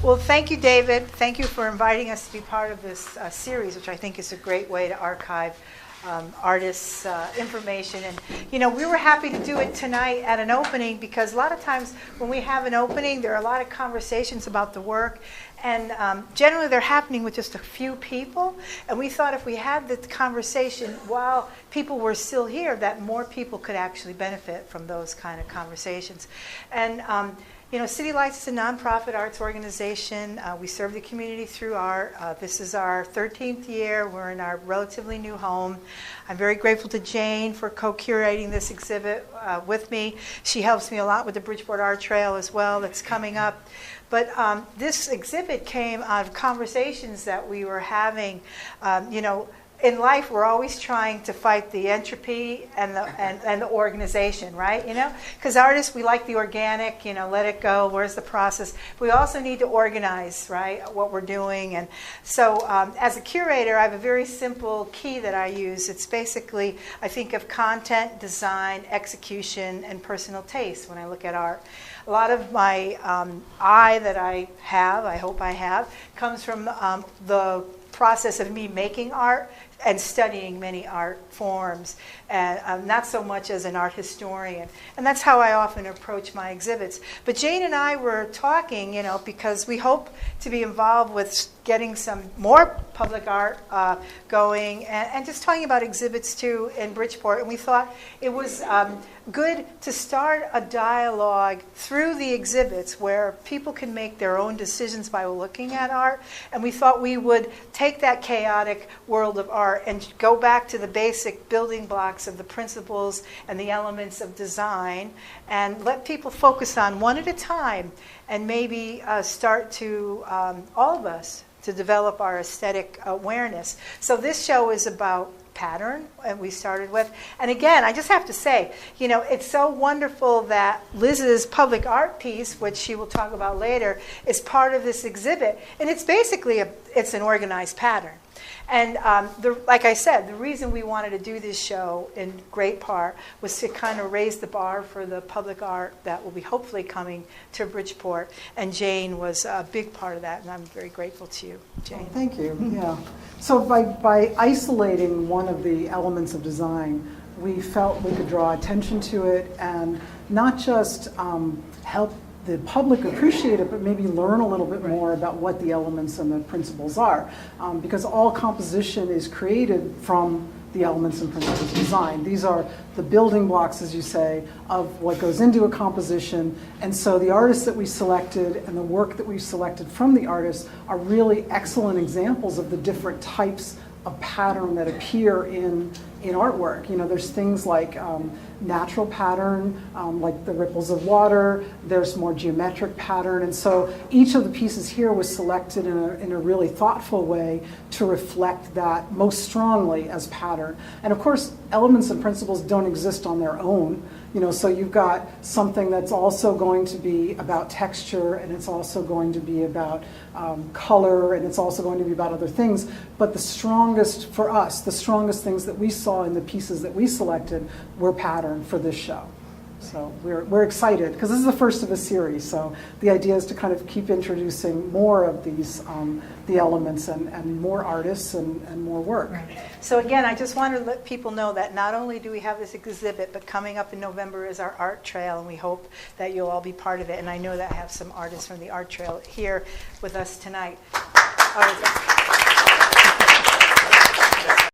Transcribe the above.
Well, thank you, David. Thank you for inviting us to be part of this series, which I think is a great way to archive artists' information. And, you know, we were happy to do it tonight at an opening because a lot of times when we have an opening, there are a lot of conversations about the work. And generally, they're happening with just a few people. And we thought if we had the conversation while people were still here, that more people could actually benefit from those kind of conversations. And you know, City Lights is a nonprofit arts organization. We serve the community through art. This is our 13th year. We're in our relatively new home. I'm very grateful to Jane for co-curating this exhibit with me. She helps me a lot with the Bridgeport Art Trail as well that's coming up. But this exhibit came out of conversations that we were having. You know, in life, we're always trying to fight the entropy and the organization, right? You know, because artists, we like the organic, you know, let it go, where's the process? We also need to organize, right, what we're doing. And so as a curator, I have a very simple key that I use. It's basically, I think of content, design, execution, and personal taste when I look at art. A lot of my eye that I have, I hope I have, comes from the process of me making art and studying many art forms, and not so much as an art historian. And that's how I often approach my exhibits. But Jane and I were talking, you know, because we hope to be involved with getting some more public art going, and just talking about exhibits too in Bridgeport. And we thought it was good to start a dialogue through the exhibits where people can make their own decisions by looking at art. And we thought we would take that chaotic world of art and go back to the basic building blocks of the principles and the elements of design and let people focus on one at a time and maybe start to, all of us, to develop our aesthetic awareness. So this show is about pattern, and we started with. And again, I just have to say, you know, it's so wonderful that Liz's public art piece, which she will talk about later, is part of this exhibit. And it's basically, it's an organized pattern. And like I said, the reason we wanted to do this show in great part was to kind of raise the bar for the public art that will be hopefully coming to Bridgeport. And Jane was a big part of that, and I'm very grateful to you, Jane. Oh, thank you. Yeah. So by isolating one of the elements of design, we felt we could draw attention to it and not just help the public appreciate it, but maybe learn a little bit more about what the elements and the principles are. Because all composition is created from the elements and principles of design. These are the building blocks, as you say, of what goes into a composition. And so the artists that we selected and the work that we've selected from the artists are really excellent examples of the different types of pattern that appear in artwork. You know, there's things like natural pattern, like the ripples of water. There's more geometric pattern. And so each of the pieces here was selected in a really thoughtful way to reflect that most strongly as pattern. And of course, elements and principles don't exist on their own. You know, so you've got something that's also going to be about texture, and it's also going to be about color, and it's also going to be about other things. But the strongest, for us, the strongest things that we saw in the pieces that we selected were pattern for this show. So we're excited, because this is the first of a series. So the idea is to kind of keep introducing more of these, the elements and more artists and more work. Right. So again, I just want to let people know that not only do we have this exhibit, but coming up in November is our art trail, and we hope that you'll all be part of it. And I know that I have some artists from the art trail here with us tonight. All right.